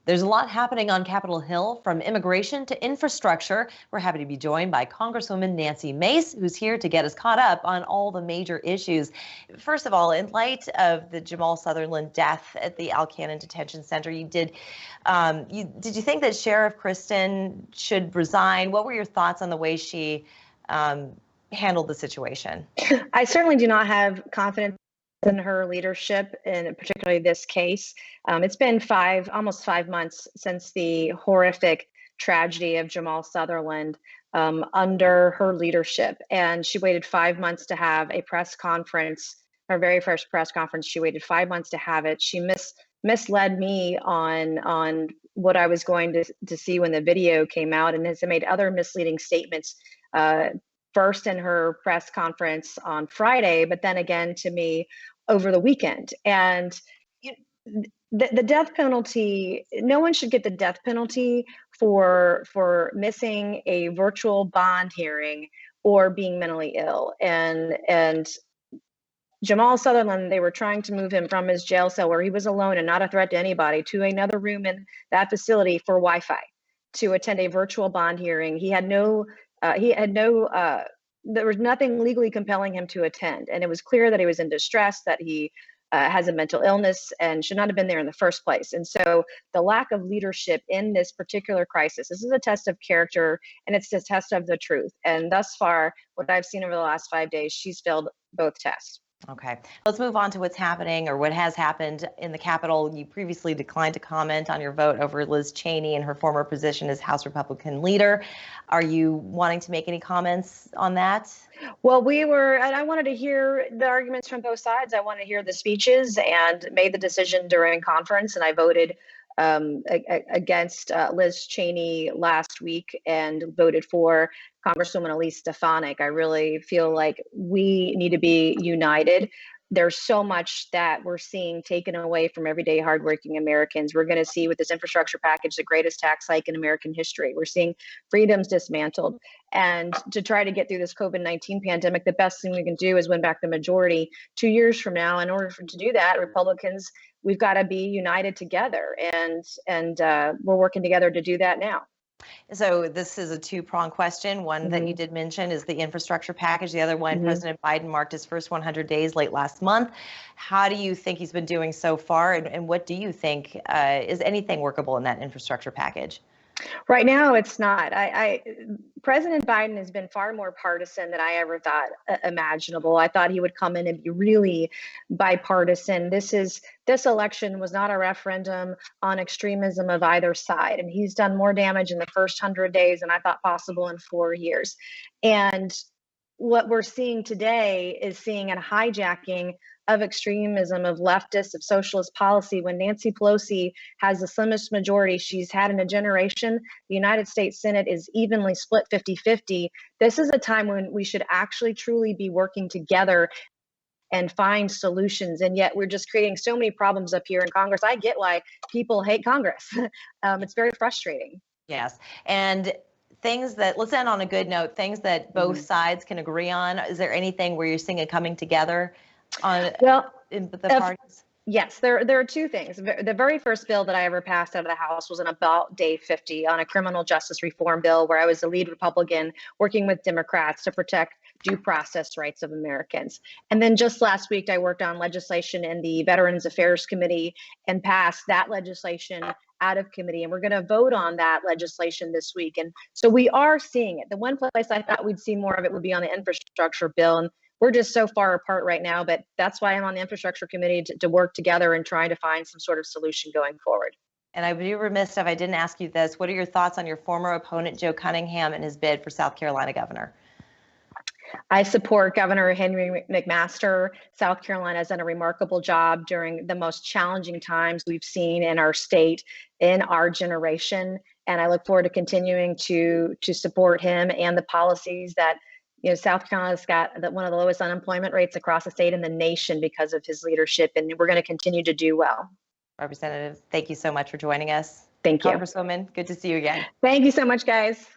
There's a lot happening on Capitol Hill, from immigration to infrastructure. We're happy to be joined by Congresswoman Nancy Mace, who's here to get us caught up on all the major issues. First of all, in light of the Jamal Sutherland death at the Cannon Detention Center, did you think that Sheriff Kristen should resign? What were your thoughts on the way she handled the situation? I certainly do not have confidence in her leadership, and particularly this case. It's been almost 5 months since the horrific tragedy of Jamal Sutherland under her leadership. And she waited 5 months to have a press conference, her very first press conference. She waited 5 months to have it. She misled me on what I was going to see when the video came out, and has made other misleading statements, first in her press conference on Friday, but then again to me over the weekend. And the death penalty, no one should get the death penalty for missing a virtual bond hearing or being mentally ill. And Jamal Sutherland, they were trying to move him from his jail cell where he was alone and not a threat to anybody to another room in that facility for Wi-Fi to attend a virtual bond hearing. There was nothing legally compelling him to attend. And it was clear that he was in distress, that he has a mental illness and should not have been there in the first place. And so the lack of leadership in this particular crisis, this is a test of character, and it's a test of the truth. And thus far, what I've seen over the last 5 days, she's failed both tests. Okay, let's move on to what's happening, or what has happened in the Capitol. You previously declined to comment on your vote over Liz Cheney and her former position as House Republican leader. Are you wanting to make any comments on that? Well, and I wanted to hear the arguments from both sides. I wanted to hear the speeches, and made the decision during conference, and I voted against Liz Cheney last week and voted for Congresswoman Elise Stefanik. I really feel like we need to be united. There's so much that we're seeing taken away from everyday hardworking Americans. We're going to see with this infrastructure package the greatest tax hike in American history. We're seeing freedoms dismantled. And to try to get through this COVID-19 pandemic, the best thing we can do is win back the majority 2 years from now. In order to do that, Republicans, we've got to be united together. And we're working together to do that now. So this is a two-pronged question. One that you did mention is the infrastructure package. The other one, President Biden marked his first 100 days late last month. How do you think he's been doing so far? And what do you think, is anything workable in that infrastructure package? Right now, it's not. President Biden has been far more partisan than I ever thought imaginable. I thought he would come in and be really bipartisan. This election was not a referendum on extremism of either side, and he's done more damage in the first 100 days than I thought possible in 4 years. And what we're seeing today is seeing a hijacking of extremism, of leftists, of socialist policy. When Nancy Pelosi has the slimmest majority she's had in a generation, the United States Senate is evenly split 50-50. This is a time when we should actually truly be working together and find solutions. And yet we're just creating so many problems up here in Congress. I get why people hate Congress. It's very frustrating. Yes. And let's end on a good note, things that both sides can agree on. Is there anything where you're seeing it coming together in the parties? Yes, there are two things. The very first bill that I ever passed out of the House was on about day 50 on a criminal justice reform bill, where I was the lead Republican working with Democrats to protect due process rights of Americans. And then just last week, I worked on legislation in the Veterans Affairs Committee and passed that legislation out of committee. And we're going to vote on that legislation this week. And so we are seeing it. The one place I thought we'd see more of it would be on the infrastructure bill. And we're just so far apart right now, but that's why I'm on the infrastructure committee to work together and trying to find some sort of solution going forward. And I'd be remiss if I didn't ask you this. What are your thoughts on your former opponent, Joe Cunningham, and his bid for South Carolina governor? I support Governor Henry McMaster. South Carolina has done a remarkable job during the most challenging times we've seen in our state, in our generation. And I look forward to continuing to support him and the policies that, South Carolina's got one of the lowest unemployment rates across the state and the nation because of his leadership, and we're going to continue to do well. Representative, thank you so much for joining us. Thank you. Congresswoman, good to see you again. Thank you so much, guys.